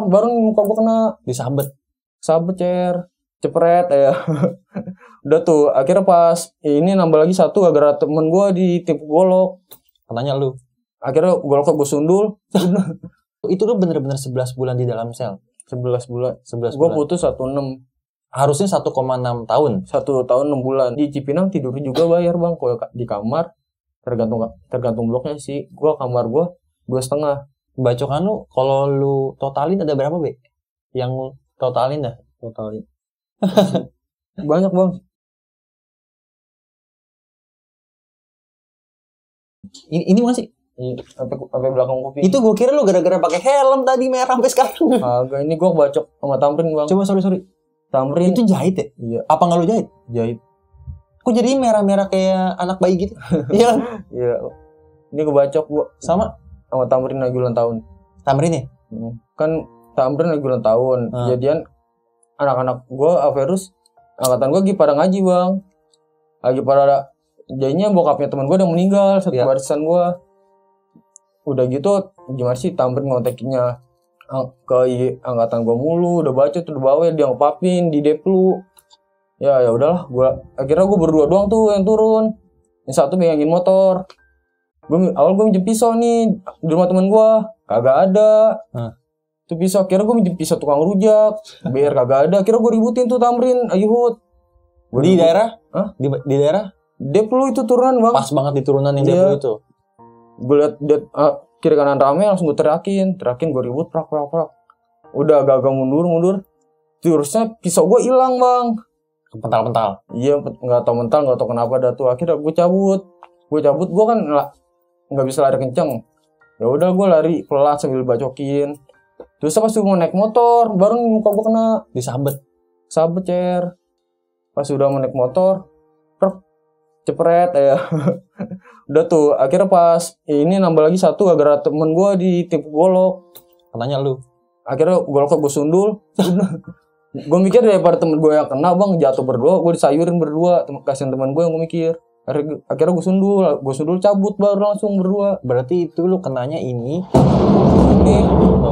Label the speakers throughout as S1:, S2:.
S1: Baru muka gue kena
S2: Disabet
S1: cepret ya. Udah tuh akhirnya pas ini nambah lagi satu gara-gara temen gue ditipu golok.
S2: katanya lu.
S1: Akhirnya goloknya gue sundul.
S2: Itu lu bener-bener 11 bulan di dalam sel.
S1: 11 bulan.
S2: 11
S1: Gue
S2: bulan.
S1: putus 1,6.
S2: Harusnya 1,6 tahun.
S1: 1 tahun 6 bulan. Di Cipinang tidur juga bayar bang. Kalau di kamar tergantung bloknya sih. Gue kamar gue 2,5.
S2: Bacokan lu kalau lu totalin ada berapa, Be? Yang totalin dah.
S1: Totalin. Banyak bang.
S2: Ini masih
S1: Sampai belakang kuping.
S2: itu gue kira lu gara-gara pakai helm tadi merah sampai sekarang.
S1: Agak ini gue bacok sama Tamrin bang.
S2: Coba sorry.
S1: Tamrin
S2: Itu jahit ya?
S1: iya
S2: Apa nggak lu jahit?
S1: jahit.
S2: Kok jadi merah-merah kayak anak bayi gitu? Iya.
S1: Iya. Ini gue bacok gue
S2: Sama
S1: Tamrin lagi ulang tahun.
S2: Tamrin ya?
S1: Kan Tamrin lagi ulang tahun. Jadian anak-anak gue Averus angkatan gue lagi pada ngaji bang. Lagi pada jadinya bokapnya teman gue udah meninggal satu barisan gue. Udah gitu gimana sih Tamrin ngontekinnya ke angkatan gue mulu, udah baca tuh, udah bawa dia ngepapin di deplu. Ya udahlah, akhirnya gue berdua doang tuh yang turun. Yang satu megangin motor. Awal gue minjem pisau nih di rumah teman gue, kagak ada. Tuh pisau, akhirnya gue minjem pisau tukang rujak, biar kagak ada. Akhirnya gue ributin tuh Tamrin, Ayuhut.
S2: Di daerah? Di daerah?
S1: Deplu itu turunan bang.
S2: Pas banget di turunan yang Deplu itu.
S1: Gue liat kiri kanan rame, langsung gue teriakin gue ribut prak. Udah agak mundur. Terusnya pisau gue hilang bang.
S2: Pental-pental.
S1: Iya, nggak tau kenapa dah tuh. Akhirnya gue cabut gue kan nggak bisa lari kenceng. Ya udah gue lari pelan sambil bacokin. Terus pas gue mau naik motor, baru muka gue kena
S2: Disabet
S1: cer. Pas udah mau naik motor, cepret ya. Udah tuh akhirnya pas ini nambah lagi satu gara-gara temen gue ditipu golok.
S2: katanya lu.
S1: Akhirnya goloknya gue sundul. Gue mikir daripada temen gue yang kena bang jatuh berdua, gue disayurin berdua. Kasihan temen gue yang gue mikir. Akhirnya gue sundul cabut baru langsung berdua.
S2: Berarti itu lu kenanya ini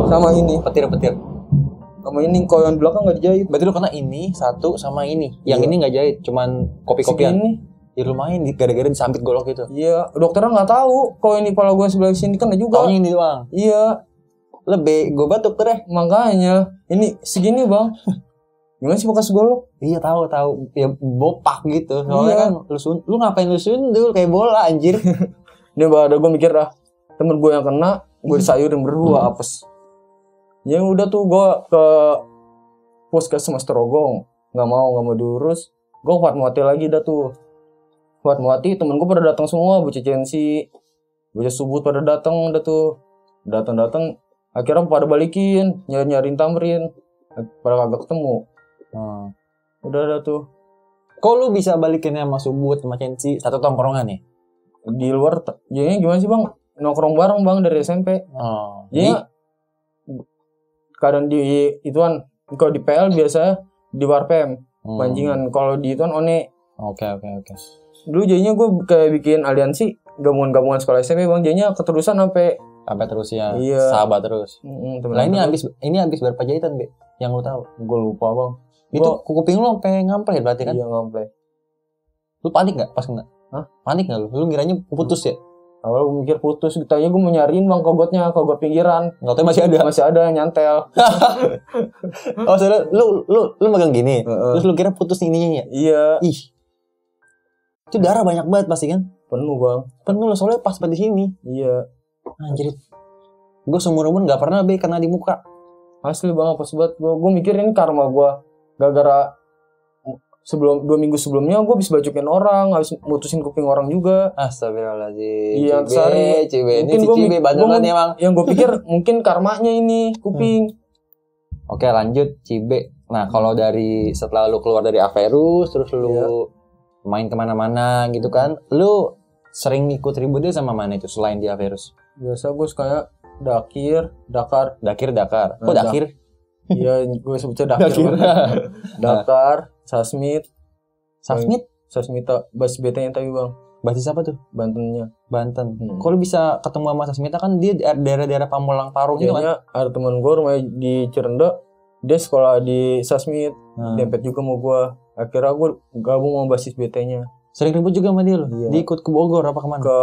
S1: sama ini
S2: petir-petir.
S1: sama ini kalau yang belakang nggak dijahit.
S2: Berarti lu kena ini satu sama ini. Yang ini nggak jahit, cuman kopi-kopian.
S1: Ini
S2: Ya lumayan gara-gara disambit golok itu.
S1: iya, dokternya nggak tahu kalau ini pala gue sebelah sini kan ada juga.
S2: Taunya ini doang.
S1: Iya,
S2: Lebih gue batuk dokter ya.
S1: makanya ini segini bang. Gimana sih bekas golok?
S2: Iya tahu ya bopak gitu. Soalnya kan lu ngapain lu sundul kayak bola anjir.
S1: Dia ada gue mikir temen gue yang kena, gue disayurin berdua apes. Ya udah tuh gue ke puskesmas Trogong, nggak mau diurus. Gue Fatmawati lagi dah tuh. Fatmawati temen gue pada datang semua, bocah Censi, bocah Subut pada datang dah tuh. Datang akhirnya pada balikin nyariin Tamrin, pada kagak ketemu. Udah tuh.
S2: Kok lu bisa balikin sama Subut sama Censi satu tongkrongan nih?
S1: Di luar jadinya gimana sih bang, nongkrong bareng bang dari SMP. Jadi kadang di ituan, kalau di PL biasa di Warpem pancingan, kalau di ituan One.
S2: Oke.
S1: Dulu jadinya gue kayak bikin aliansi gabungan sekolah SMP bang, jadinya keterusan sampai
S2: terus ya.
S1: Iya.
S2: Sahabat terus. Lah ini habis berapa jahitan, Be? Yang lu tahu?
S1: Gue lupa bang.
S2: Itu kuping lu sampai ngample berarti kan?
S1: Iya ngample.
S2: Lu panik gak pas kena? Panik gak lu? Lu ngiranya putus ya?
S1: Awalnya gue mikir putus, ditanya gue mau nyariin bang kogot pinggiran.
S2: Nggak tahu masih ada
S1: nyantel.
S2: Oh soalnya lu megang gini, terus lu kira putus ininya ya?
S1: Iya.
S2: Ih, itu darah banyak banget pasti kan?
S1: Penuh bang.
S2: Penuh lah soalnya pas di sini.
S1: Iya.
S2: Anjir, gue seumur-umur nggak pernah Be kena di muka.
S1: Asli bang, apa sebab gue mikir ini karma gue gara-gara 2 minggu sebelumnya gue habis bacokin orang, habis mutusin kuping orang juga.
S2: Astagfirullahaladzim.
S1: Iya,
S2: Cibe. Ini si Cibe bandelan emang.
S1: Yang gue pikir mungkin karmanya ini kuping.
S2: Oke lanjut, Cibe Nah kalau dari setelah lu keluar dari Averus terus lu main kemana-mana gitu kan, lu sering ikut ributnya sama mana itu selain di Averus?
S1: Biasa gue kayak Dakar.
S2: Kok Dakir?
S1: Iya, gue sebutnya Dakar. Dakar, Sasmit. Sasmita, basis BT-nya tapi bang.
S2: Basis apa tuh?
S1: Banten.
S2: Kok lu bisa ketemu sama Sasmita kan dia daerah-daerah Pamulang Parung gitu kan?
S1: Ada teman gue rumahnya di Cirenda, dia sekolah di Sasmit, dempet juga mau gue. Akhirnya gue gabung sama basis BT-nya.
S2: Sering ribut juga sama dia lo?
S1: Iya.
S2: Dia ikut ke Bogor apa kemana?
S1: Ke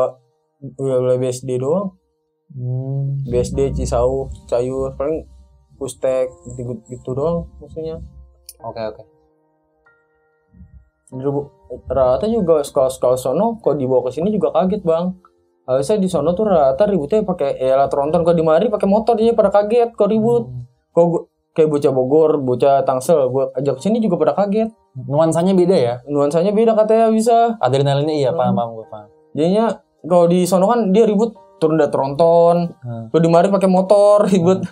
S1: wilayah BSD doang. BSD, Cisau, Cayur, paling Pustek gitu doang maksudnya.
S2: Oke.
S1: Rata juga sekolah sono kok dibawa ke sini juga kaget bang. Harusnya di sono tuh rata ributnya pakai alat tronton, kok di mari pakai motor dia pada kaget kok ribut. Kok kayak bocah Bogor, bocah Tangsel, gue ajak ke sini juga pada kaget.
S2: Nuansanya beda ya?
S1: Nuansanya beda katanya bisa.
S2: Adrenalinnya iya paham gue paham.
S1: Jadinya kalau di sono kan dia ribut turun dari tronton, kok di mari pakai motor ribut.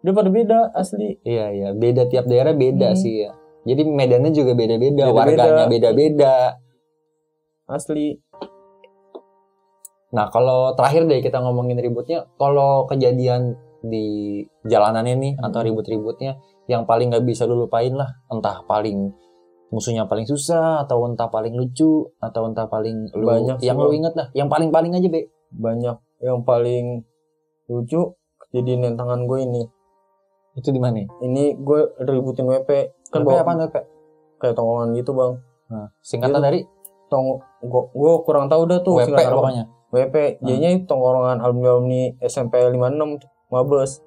S1: Dia pada beda asli.
S2: Iya, beda tiap daerah beda sih ya. Jadi medannya juga beda-beda, warganya beda-beda.
S1: Asli.
S2: Nah, kalau terakhir deh kita ngomongin ributnya, kalau kejadian di jalanannya nih atau ribut-ributnya yang paling nggak bisa lu lupain lah, entah paling musuhnya paling susah atau entah paling lucu atau entah paling lu
S1: banyak
S2: yang lu inget lah, yang paling aja Be.
S1: Banyak. Yang paling lucu kejadian yang tangan gue ini.
S2: Itu di mana?
S1: Ini gue ributin WP.
S2: Kan WP apaan WP?
S1: Kayak tongkongan gitu bang.
S2: Nah, singkatan dari?
S1: Gue kurang tahu dah tuh.
S2: WP pokoknya.
S1: WP. Jadinya tongkongan alumni SMP 56 Mabes.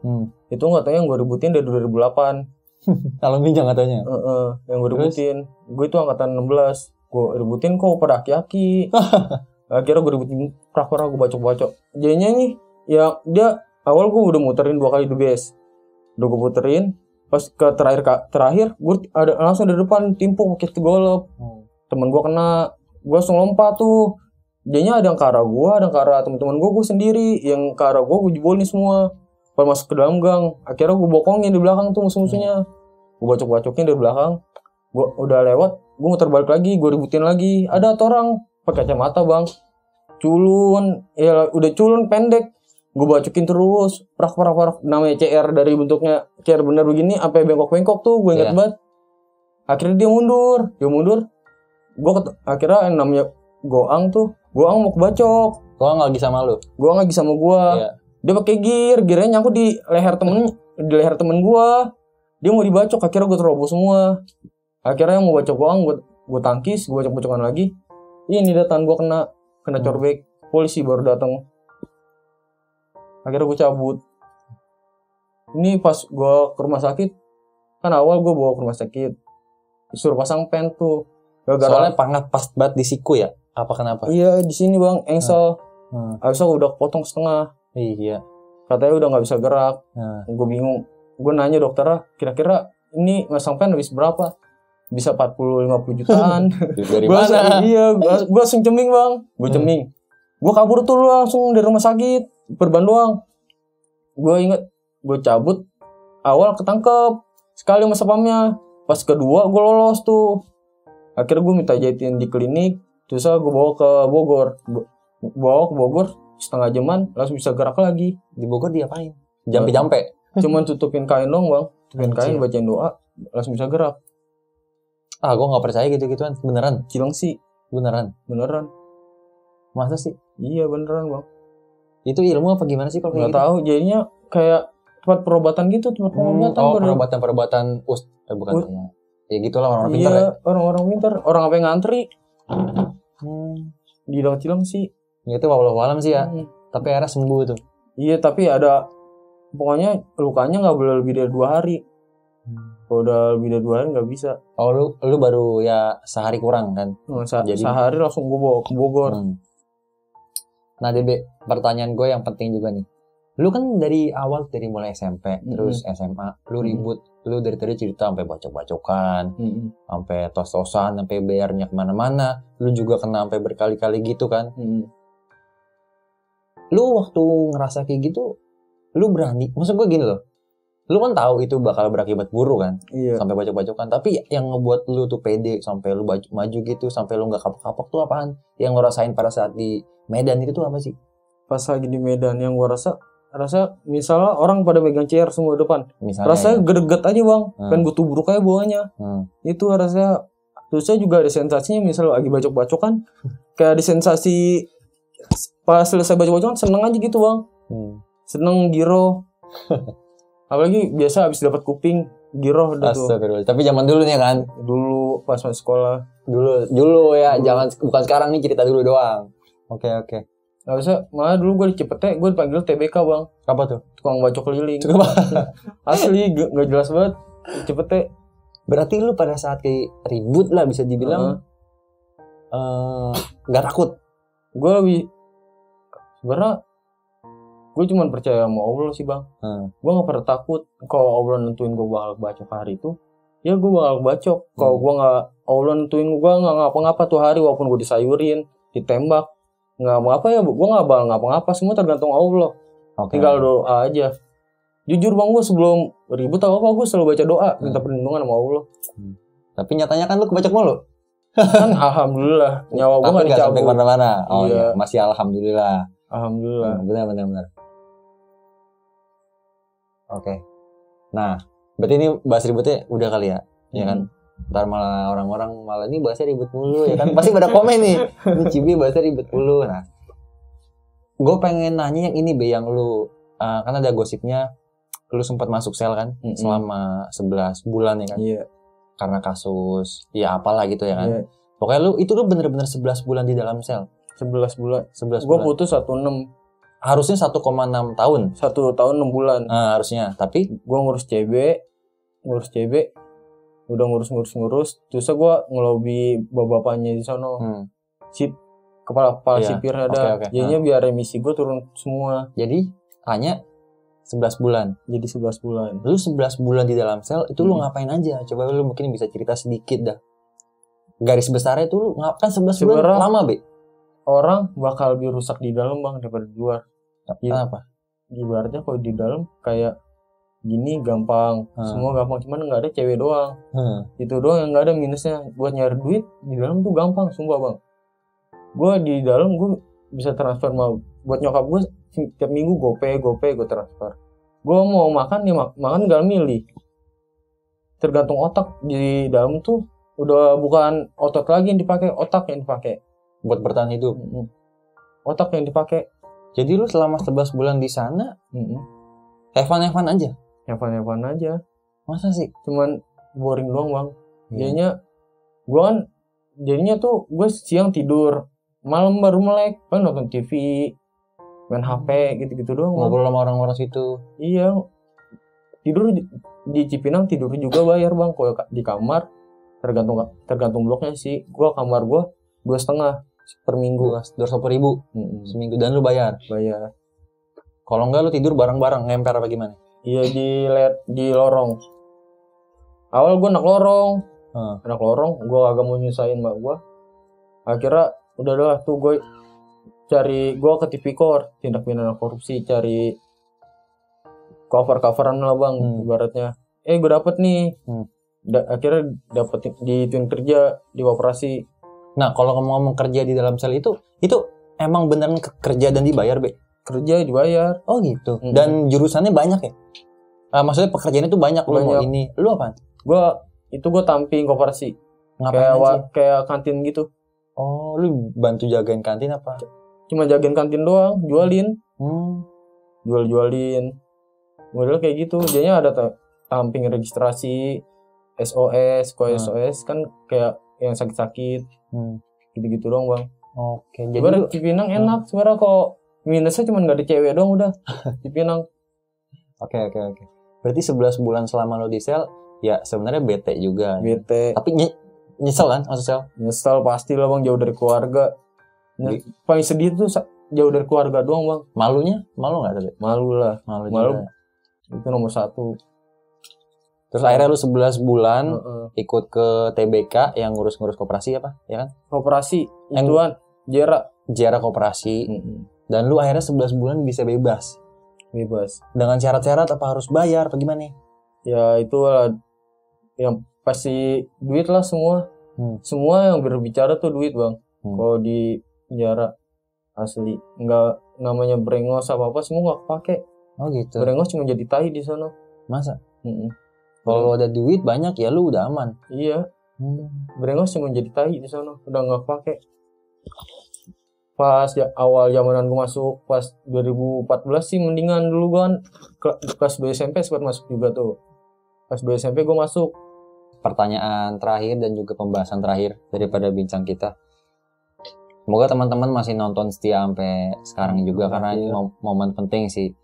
S1: Itu nggak tahu yang gue ributin dari 2008.
S2: Alumni jangan katanya.
S1: Yang gue ributin. Gue itu angkatan 16. Gue ributin kok pada aki-aki. Akhirnya gue ributin prak-prak, gue bacok-bacok. Jadinya nih, ya dia awal gue udah muterin 2 kali the best. Udah gue puterin, pas ke terakhir gue ada langsung dari depan timpuk pakai golop. Temen gue kena, gue langsung lompat tuh. Jadinya ada yang ke arah gue, ada yang ke arah teman-teman gue sendiri. Yang ke arah gue jebolin semua. Pas masuk ke dalam gang, akhirnya gue bokongin di belakang tuh musuh-musuhnya. Gue bacok-bacokin dari belakang. Gue udah lewat, gue muter balik lagi, gue ributin lagi. Ada orang pakai kacamata bang, culun, ya udah culun pendek. Gue bacokin terus, prak, namanya CR dari bentuknya CR bener begini, sampai bengkok-bengkok tuh, gue inget banget. Akhirnya dia mundur, gue akhirnya yang namanya Goang mau kebacok.
S2: Goang lagi sama lu?
S1: Goang lagi sama gue. Dia pakai gearnya nyangkut di leher temen gue. Dia mau dibacok, akhirnya gue terobos semua. Akhirnya yang mau bacok Goang, gue tangkis, gue bacok-bacokan lagi. Ini datang gue kena corbek, polisi baru datang. Akhirnya gue cabut. Ini pas gue ke rumah sakit, kan awal gue bawa ke rumah sakit, disuruh pasang pen tuh.
S2: Soalnya pas banget di siku ya? Apa kenapa?
S1: Iya di sini bang, engsel. Abisnya udah potong setengah.
S2: Iya.
S1: Katanya udah nggak bisa gerak. Gue bingung. Gue nanya dokternya, kira-kira ini masang pen habis berapa? Bisa 40-50 jutaan.
S2: Dari mana?
S1: Iya, gue langsung ceming bang. Gue ceming. Gue kabur tuh langsung dari rumah sakit. Perban doang. Gue inget, gue cabut. Awal ketangkep sekali sama satpamnya. Pas kedua gue lolos tuh. Akhirnya gue minta jahitin di klinik. Terus gue bawa ke Bogor. Setengah jaman langsung bisa gerak lagi.
S2: Di Bogor diapain? Jampe-jampe?
S1: Cuman tutupin kain dong bang. Tutupin kain, bacain doa. Langsung bisa gerak.
S2: Gue gak percaya gitu-gituan. Beneran?
S1: Cilengsi.
S2: Beneran?
S1: Masa sih? Iya beneran bang.
S2: Itu ilmu apa gimana sih kalau kayak gitu?
S1: Gak tahu, jadinya kayak tempat perobatan gitu, tempat pengobatan.
S2: Perobatan bukan ya. Ya gitulah orang-orang pintar ya.
S1: Orang-orang pintar, orang apa yang ngantri. Di dalam Cilengsi.
S2: Ya itu walau-walam sih ya. Tapi akhirnya sembuh tuh.
S1: Iya, tapi ada pokoknya lukanya enggak boleh lebih dari 2 hari. Kalau udah lebih dari 2 hari nggak bisa.
S2: Oh lu baru ya sehari kurang kan?
S1: Jadi sehari langsung gue bawa ke Bogor.
S2: Nah DB, pertanyaan gue yang penting juga nih. Lu kan dari awal, dari mulai SMP, terus SMA, lu ribut. Lu dari tadi cerita sampai bacok-bacokan, sampai tos-tosan, sampai bayarnya kemana-mana. Lu juga kena sampai berkali-kali gitu kan. Lu waktu ngerasa kayak gitu, lu berani. Maksud gue gini loh. lu kan tahu itu bakal berakibat buruk kan,
S1: Iya.
S2: sampai bacok-bacokan. Tapi yang ngebuat lu tuh pede sampai lu maju gitu, sampai lu nggak kapok-kapok tuh apaan? Yang ngerasain pada saat di Medan itu tuh apa sih?
S1: Pas lagi di Medan yang gua rasa misalnya orang pada megang chair semua depan.
S2: Misalnya
S1: Rasanya greget aja bang, kan gue tubruk aja bawahnya. Itu rasanya. Terus saya juga ada sensasinya misalnya lagi bacok-bacokan, kayak ada sensasi pas selesai bacok-bacokan seneng aja gitu bang. Seneng giro. Apalagi biasa habis dapat kuping giro udah tuh.
S2: Tapi zaman dulu nih kan.
S1: Dulu pas masih sekolah.
S2: Dulu ya, jangan bukan sekarang nih, cerita dulu doang. Oke.
S1: Gak usah, malah dulu gue di Cipete, gue dipanggil TBK bang.
S2: Apa tuh?
S1: Tukang bacok keliling. Asli, gak jelas banget di Cipete.
S2: Berarti lu pada saat kayak ribut lah bisa dibilang gak takut?
S1: Gue lebih sebenarnya gue cuma percaya sama Allah sih bang. Gue gak pernah takut kalau Allah nentuin gue bakal bacok hari itu, ya gue bakal bacok. Kalau gue gak, Allah nentuin gue gak ngapa-ngapa tuh hari, walaupun gue disayurin, ditembak, gak apa-apa ya, gue gak bakal ngapa-ngapa, semua tergantung Allah. Tinggal doa aja. Jujur bang, gue sebelum ribut atau apa, gue selalu baca doa, minta perlindungan sama Allah.
S2: Tapi nyatanya kan lu kebacok mulu.
S1: Kan alhamdulillah, nyawa gue gak dicabut.
S2: Sampai kemana-mana. Oh
S1: iya,
S2: masih alhamdulillah.
S1: Alhamdulillah.
S2: Benar. Oke. Nah, berarti ini bahas ributnya udah kali ya? Ya kan? Ntar malah orang-orang malah ini bahasnya ribut mulu ya kan? Pasti pada komen nih. Ini Cibi bahasnya ribut mulu. Nah, gue pengen nanya yang ini be, yang lu kan ada gosipnya lu sempat masuk sel kan selama 11 bulan ya kan?
S1: Iya.
S2: Karena kasus ya apalah gitu ya kan?
S1: Iya.
S2: Pokoknya lu bener-bener 11 bulan di dalam sel.
S1: 11 bulan.
S2: 11
S1: Gue
S2: bulan.
S1: putus 16.
S2: Harusnya 1,6 tahun.
S1: 1 tahun 6 bulan.
S2: Harusnya. Tapi
S1: gue ngurus CB, udah ngurus. Terus gue ngelobi bapak-bapaknya di sono. Kepala sipir ada. Jadinya biar remisi gue turun semua.
S2: Jadi hanya 11 bulan.
S1: Jadi 11 bulan.
S2: Lu 11 bulan di dalam sel itu lu ngapain aja? Coba lu mungkin bisa cerita sedikit dah. Garis besarnya itu lu ngapain 11 bulan lama be?
S1: Orang bakal lebih rusak di dalam bang daripada di luar.
S2: Kenapa?
S1: Ibaratnya kalau di dalam kayak gini gampang, semua gampang, cuman nggak ada cewek doang. Itu doang yang nggak ada minusnya. Buat nyari duit di dalam tuh gampang, sumpah bang. Gue di dalam gue bisa transfer buat nyokap gue tiap minggu GoPay gue transfer. Gue mau makan ya makan gak milih. Tergantung otak di dalam tuh udah bukan otot lagi yang dipakai, otak yang dipakai.
S2: Buat bertahan hidup.
S1: Otak yang dipakai.
S2: Jadi lu selama 11 bulan di sana have fun aja?
S1: Have fun aja.
S2: Masa sih?
S1: Cuman boring doang bang. Jadinya tuh gue siang tidur, malam baru melek, kan nonton TV, main HP gitu-gitu doang.
S2: Ngobrol sama orang-orang situ.
S1: Iya. Tidur di Cipinang tidur juga bayar bang. Kalau di kamar tergantung bloknya sih. Gue kamar gue 2,5 per minggu.
S2: 200.000 seminggu, dan lu bayar. Kalau enggak lu tidur bareng-bareng ngemper apa gimana?
S1: Iya di lorong. Awal gue anak lorong, gue agak mau nyusahin mak gue. Akhirnya udahlah tuh gue ke Tipikor, tindak pidana korupsi, cari coveran lah bang, ibaratnya. Gue dapet nih, akhirnya dapet di Twin kerja di operasi.
S2: Nah kalau ngomong kerja di dalam sel itu emang beneran kerja dan dibayar be?
S1: Kerja dibayar.
S2: Oh gitu. Dan jurusannya banyak ya? Maksudnya pekerjaannya itu banyak. Lu mau ini, lu apa?
S1: Gue tamping koperasi. Kayak kantin gitu.
S2: Oh, lu bantu jagain kantin apa?
S1: Cuma jagain kantin doang, jualin. Jualin. Model kayak gitu. Jadinya ada tamping registrasi, SOS, SOS kan kayak yang sakit-sakit. Gitu-gitu doang bang.
S2: Oke.
S1: Jadi Cipinang enak sebenarnya, kok minusnya cuma gak ada cewek doang udah. Cipinang.
S2: Oke. Berarti 11 bulan selama lo di sel, ya sebenarnya bete juga.
S1: Bete.
S2: Tapi nyesel kan masuk sel?
S1: Nyesel pasti lah bang, jauh dari keluarga. Paling sedih tuh jauh dari keluarga doang bang.
S2: Malu gak tapi?
S1: Malu lah.
S2: Malu.
S1: Itu nomor 1.
S2: Terus akhirnya lu 11 bulan ikut ke TBK yang ngurus-ngurus koperasi apa? Ya kan?
S1: Koperasi, ituan, Jera
S2: koperasi. Dan lu akhirnya 11 bulan bisa bebas.
S1: Bebas.
S2: Dengan syarat-syarat apa harus bayar apa gimana?
S1: Ya itulah yang pasti duit lah semua. Semua yang berbicara tuh duit bang. Kalau di penjara asli nggak namanya brengos apa semua nggak kepake.
S2: Oh gitu.
S1: Brengos cuma jadi tai di sana.
S2: Masa? Kalau ada duit banyak ya lu udah aman.
S1: Iya. Brengos cuma jadi tai di sana, udah nggak kepake. Pas awal zamanan gue masuk pas 2014 sih mendingan dulu gue kan kelas 2 SMP sempat masuk juga tuh. Kelas 2 SMP gue masuk.
S2: Pertanyaan terakhir dan juga pembahasan terakhir daripada bincang kita. Semoga teman-teman masih nonton setia sampai sekarang juga karena ini momen penting sih.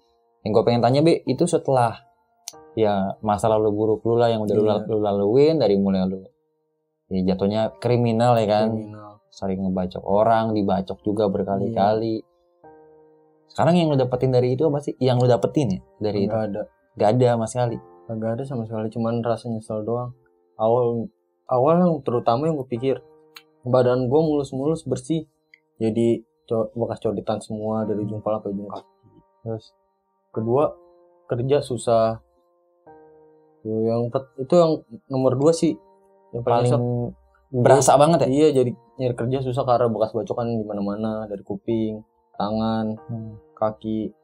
S2: Yang gue pengen tanya Be, itu setelah ya masa lalu buruk lu lah yang udah lu laluin dari mulai lu ya jatuhnya kriminal ya kan. Sering ngebacok orang, dibacok juga berkali-kali. Sekarang yang lu dapetin dari itu apa sih? Yang lu dapetin ya dari itu? Gak ada sama sekali.
S1: Gak ada sama sekali, cuman rasa nyesel doang. Awal yang terutama yang gue pikir badan gue mulus-mulus bersih, jadi bekas codetan semua dari ujung kepala ke ujung kaki. Terus kedua kerja susah. Itu yang nomor 2 sih yang paling
S2: berasa banget ya.
S1: Iya, jadi nyari kerja susah karena bekas bacokan di mana-mana, dari kuping, tangan, kaki.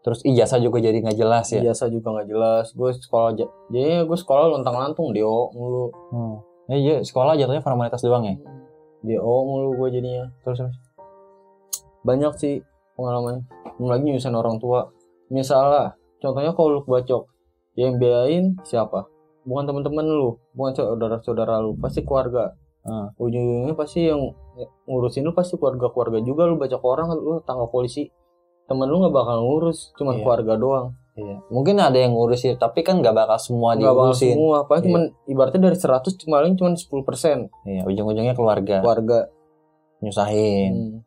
S2: Terus ijazah juga jadi nggak jelas ya?
S1: Ijazah juga nggak jelas. Gue sekolah lontang-lantung DO mulu.
S2: Iya, sekolah jatuhnya formalitas doang ya?
S1: DO mulu gue jadinya. Terus banyak sih pengalaman. Belum lagi nyusahin orang tua. Misalnya, contohnya kalau lu bacok, yang biayain siapa? Bukan teman-teman lu, bukan saudara-saudara lu, pasti keluarga. Ujung-ujungnya pasti yang ngurusin lu pasti keluarga juga. Lu bacok orang, lu tangkap polisi. Temen lu gak bakal ngurus, cuma keluarga doang.
S2: Iya. Mungkin ada yang ngurusin, tapi kan gak bakal semua diurusin. Gak bakal
S1: semua, paling cuman ibaratnya dari 100 cuma 10%.
S2: Iya, ujung-ujungnya keluarga. Nyusahin.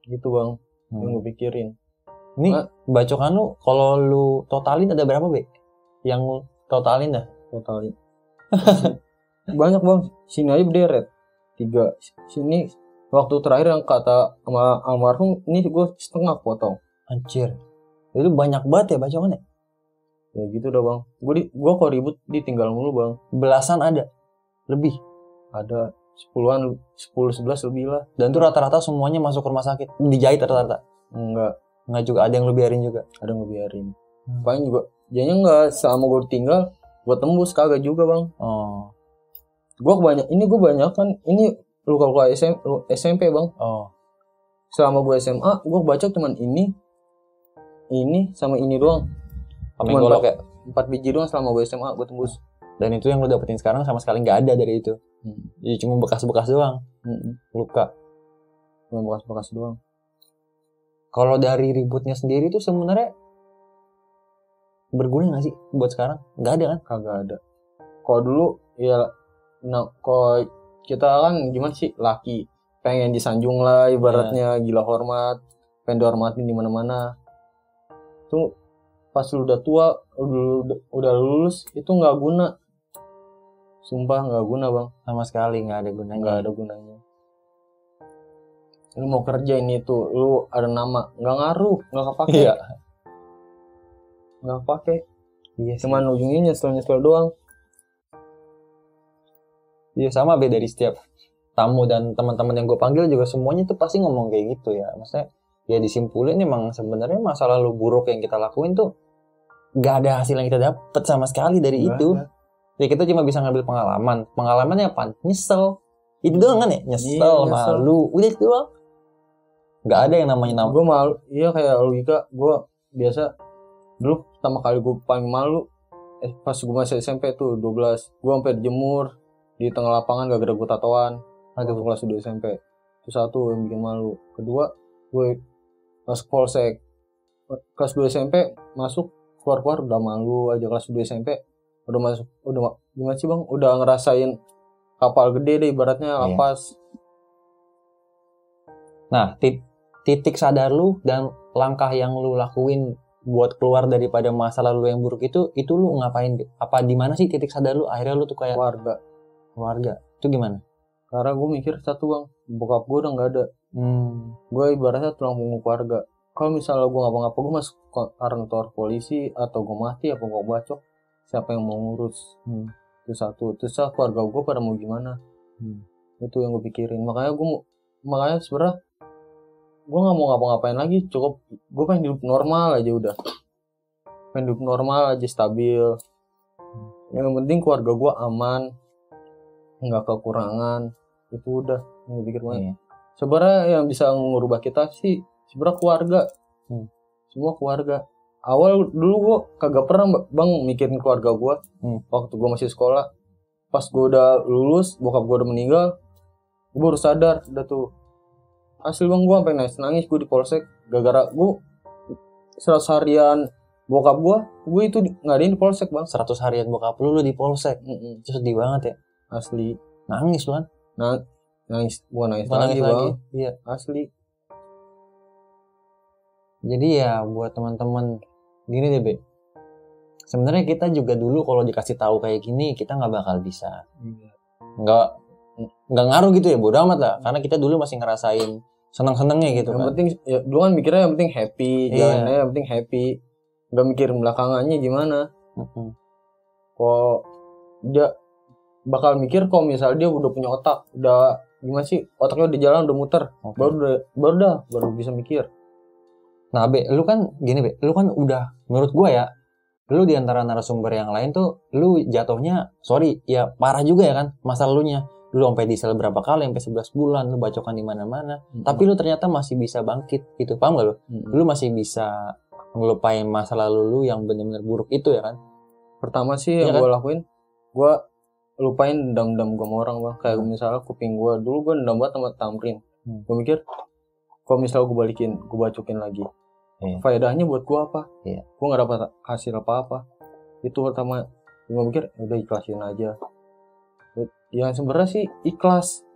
S1: Gitu bang, yang gue pikirin.
S2: Ini bacokan lu, kalau lu totalin ada berapa Be? Yang lu totalin dah?
S1: Totalin. Banyak bang, sini aja berderet. 3, sini waktu terakhir yang kata sama almarhum, ini gue setengah potong.
S2: Anjir. Itu banyak banget ya bacokan ya?
S1: Ya gitu dah bang. Gue kalau ribut ditinggal mulu bang.
S2: Belasan ada? Lebih?
S1: Ada 10-11 lebih lah.
S2: Dan itu rata-rata semuanya masuk rumah sakit? Dijahit rata-rata?
S1: Enggak
S2: juga, ada yang lu biarin juga?
S1: Ada yang lu biarin. Paling juga, jadinya enggak selama gue tinggal, gue tembus kagak juga bang. Gue banyak kan, ini luka-luka SMP bang. Selama gue SMA, gue baca cuman ini sama ini doang.
S2: Sama golok ya?
S1: 4 biji doang selama gue SMA, gue tembus.
S2: Dan itu yang lu dapetin sekarang sama sekali gak ada dari itu? Jadi cuma bekas-bekas doang? Luka?
S1: Cuma bekas-bekas doang.
S2: Kalau dari ributnya sendiri tuh sebenarnya berguna gak sih buat sekarang? Gak ada kan?
S1: Kagak ada. Kalau dulu ya, kalau kita kan gimana sih, laki pengen disanjung lah ibaratnya, gila hormat, pengen dihormatin di mana-mana. Tuh pas lu udah tua, udah lulus, itu nggak guna. Sumpah nggak guna bang.
S2: Sama sekali nggak ada gunanya.
S1: Nggak ada gunanya. Lu mau kerja ini tuh, lu ada nama, nggak ngaruh, nggak kepake.
S2: Iya.
S1: Nggak kepake.
S2: Iya.
S1: Cuman ujungnya nyesel doang.
S2: Iya sama beda dari setiap tamu dan teman-teman yang gue panggil juga semuanya tuh pasti ngomong kayak gitu ya. Maksudnya ya disimpulin emang sebenarnya masa lalu buruk yang kita lakuin tuh gak ada hasil yang kita dapet sama sekali dari itu. Ya kita cuma bisa ngambil pengalaman. Pengalamannya apa? Nyesel. Itu doang kan ya? Nyesel, malu. Udah itu doang. Gak ada yang namanya
S1: gue malu. Iya kayak logika. Gue biasa dulu pertama kali gue paling malu pas gue masih SMP tuh 12. Gue sampai dijemur di tengah lapangan gara-gara gue tatoan. Kelas 2 SMP. Itu satu yang bikin malu. Kedua, gue masuk polsek. Kelas 2 SMP masuk, keluar udah malu aja. Kelas 2 SMP udah masuk, udah gimana sih bang? Udah ngerasain kapal gede deh ibaratnya, lapas.
S2: Nah, titik sadar lu dan langkah yang lu lakuin buat keluar daripada masa lalu yang buruk itu lu ngapain? Apa di mana sih titik sadar lu? Akhirnya lu tuh kayak keluarga. Itu gimana?
S1: Karena gue mikir satu bang, bokap gue udah nggak ada. Gue ibaratnya tulang punggung keluarga. kalau misalnya gue ngapa-ngapa, gue masuk kantor polisi atau gue mati apa gue bacok, siapa yang mau ngurus? Itu satu. Terus keluarga gue pada mau gimana? Itu yang gue pikirin. Makanya sebenarnya gue nggak mau ngapa-ngapain lagi, cukup gue pengen hidup normal aja udah. Pengen hidup normal aja, stabil. Yang penting keluarga gue aman, nggak kekurangan. Itu udah yang gue pikir banget. Sebenarnya yang bisa ngubah kita sih sebenarnya keluarga. Semua keluarga. Awal dulu gue kagak pernah bang mikirin keluarga gue. Waktu gue masih sekolah, pas gue udah lulus, bokap gue udah meninggal, gue baru sadar udah tuh. Asli bang, gue sampai nangis gue di polsek gara-gara gue 100 harian bokap gue itu ngadain di polsek bang.
S2: 100 harian bokap lu di polsek. Itu sedih banget ya.
S1: Asli.
S2: Nangis lu kan?
S1: Nangis lagi bang. Iya asli.
S2: Jadi ya buat teman-teman gini deh Be. Sebenarnya kita juga dulu kalau dikasih tahu kayak gini kita nggak bakal bisa. Nggak ngaruh gitu ya, bodo amat lah. Karena kita dulu masih ngerasain seneng-senengnya gitu.
S1: Yang penting ya, dulu kan mikirnya yang penting happy, jalannya yang penting happy. Nggak mikir belakangannya gimana. Kok dia bakal mikir kok misalnya dia udah punya otak, udah gimana sih otaknya udah jalan udah muter, baru bisa mikir.
S2: Nah Be, lu kan gini Be, lu kan udah menurut gua ya, lu di antara narasumber yang lain tuh lu jatuhnya ya parah juga ya kan masa lalunya. Lu sampai di sel berapa kali, sampai 11 bulan lu bacokan di mana-mana. Tapi lu ternyata masih bisa bangkit gitu. Paham gak lu? Lu masih bisa ngelupain masa lalu lu yang benar-benar buruk itu ya kan.
S1: Pertama sih yang gue lakuin, gue lupain dendam-dendam gue sama orang bang. Kayak misalnya kuping gue, dulu gue dendam banget sama Tamrin. Gue mikir, kalau misalnya gue balikin, gue bacokin lagi, faedahnya buat gue apa? Gue gak dapat hasil apa-apa. Itu pertama. Gue mikir, udah ikhlasin aja. Yang sebenarnya sih ikhlas.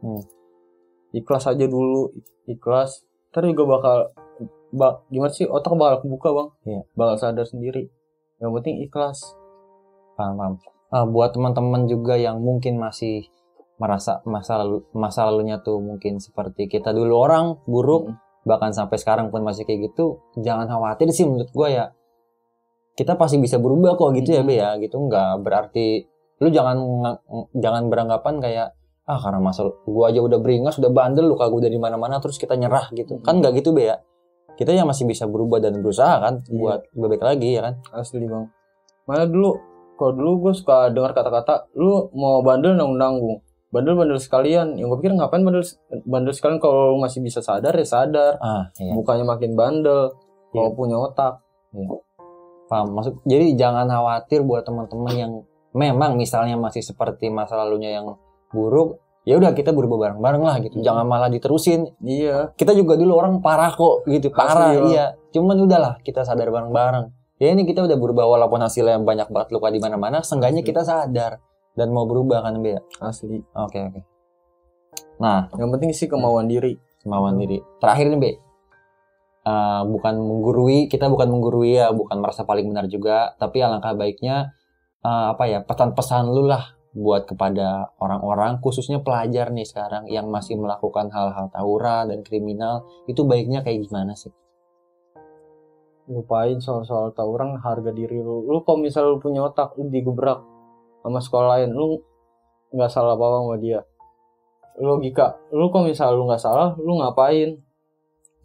S1: Ikhlas aja dulu, ikhlas. Ntar juga bakal gimana sih, otak bakal kebuka bang. Bakal sadar sendiri. Yang penting ikhlas.
S2: Paham. Buat teman-teman juga yang mungkin masih merasa masa lalunya tuh mungkin seperti kita dulu orang buruk, bahkan sampai sekarang pun masih kayak gitu, jangan khawatir sih menurut gue ya. Kita pasti bisa berubah kok gitu ya Be ya, gitu. Nggak berarti lu jangan beranggapan kayak karena masa gue aja udah beringas, udah bandel, luka gue dari mana-mana terus kita nyerah gitu. Kan nggak gitu Be ya. Kita yang masih bisa berubah dan berusaha kan buat bebek lagi ya kan.
S1: Asli bang. Malah kalau dulu gue suka dengar kata-kata, lu mau bandel nanggung-nanggung. Bandel sekalian. Yang gue pikir ngapain bandel sekalian kalau lu masih bisa sadar ya sadar. Bukannya makin bandel kalau punya otak.
S2: Paham. Jadi jangan khawatir buat teman-teman yang memang misalnya masih seperti masa lalunya yang buruk, ya udah kita berubah bareng-bareng lah gitu. Jangan malah diterusin.
S1: Iya.
S2: Kita juga dulu orang parah kok gitu, parah. Iya. Cuman udahlah kita sadar bareng-bareng. Ya ini kita udah berubah walaupun hasilnya banyak banget luka di mana-mana, seenggaknya kita sadar dan mau berubah kan Be.
S1: Asli.
S2: Oke. Nah,
S1: yang penting sih kemauan diri.
S2: Terakhir nih Be. Kita bukan menggurui ya, bukan merasa paling benar juga, tapi alangkah baiknya pesan-pesan lu lah buat kepada orang-orang, khususnya pelajar nih sekarang yang masih melakukan hal-hal tawuran dan kriminal, itu baiknya kayak gimana sih?
S1: Lupain soal tawuran, harga diri lu. Lu kalau misalnya lu punya otak, lu digebrak sama sekolah lain, lu nggak salah apa-apa sama dia. Logika, lu kalau misalnya lu nggak salah, lu ngapain?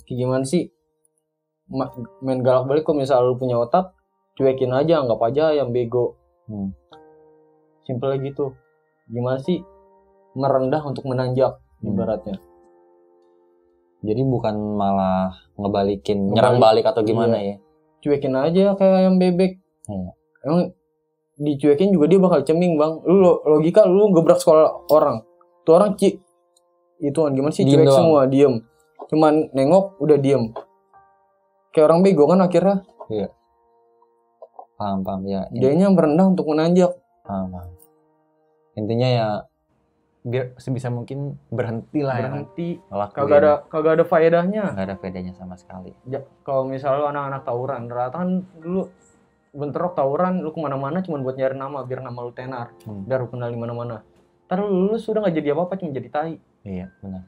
S1: Kayak gimana sih? Main galak balik kalau misalnya lu punya otak, cuekin aja, anggap aja yang bego. Simpel gitu. Gimana sih merendah untuk menanjak ibaratnya.
S2: Jadi bukan malah nyerang balik atau gimana ya.
S1: Cuekin aja kayak ayam bebek. Emang dicuekin juga dia bakal ceming bang. Lu logika lu gebrak sekolah orang. Tuh orang itu kan gimana sih, cuek semua, diem. Cuman nengok udah diem. Kayak orang bego kan akhirnya.
S2: Iya. Paham ya.
S1: Dianya merendah untuk menanjak.
S2: Paham. Intinya ya biar sebisa mungkin berhenti lah. Kagak
S1: ada faedahnya.
S2: Kagak ada faedahnya sama sekali.
S1: Kalau misalnya lu anak-anak tawuran, rata kan dulu bentrok tawuran, lu kemana-mana cuma buat nyari nama biar nama lu tenar, biar lu kenal di mana-mana. Ntar lu lulus udah nggak jadi apa-apa, cuma jadi tai.
S2: Iya benar.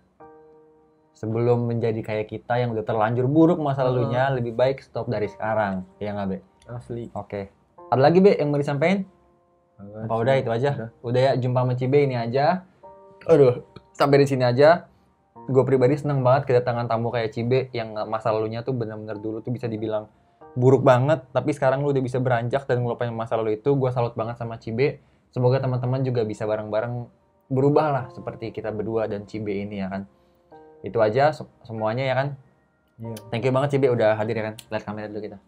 S2: sebelum menjadi kayak kita yang udah terlanjur buruk masa lalunya, lebih baik stop dari sekarang. Ya nggak, Be?
S1: Asli.
S2: Oke. Ada lagi, Be, yang mau disampaikan? Apa udah itu aja? Udah ya, jumpa sama Cibe ini aja. Aduh, sampai di sini aja. Gue pribadi seneng banget kedatangan tamu kayak Cibe yang masa lalunya tuh benar-benar dulu tuh bisa dibilang buruk banget, tapi sekarang lu udah bisa beranjak dan ngelupain masa lalu itu. Gue salut banget sama Cibe. Semoga teman-teman juga bisa bareng-bareng berubah lah seperti kita berdua dan Cibe ini ya kan. Itu aja semuanya ya kan. Thank you banget Cibe udah hadir ya kan. Lihat kamera dulu kita.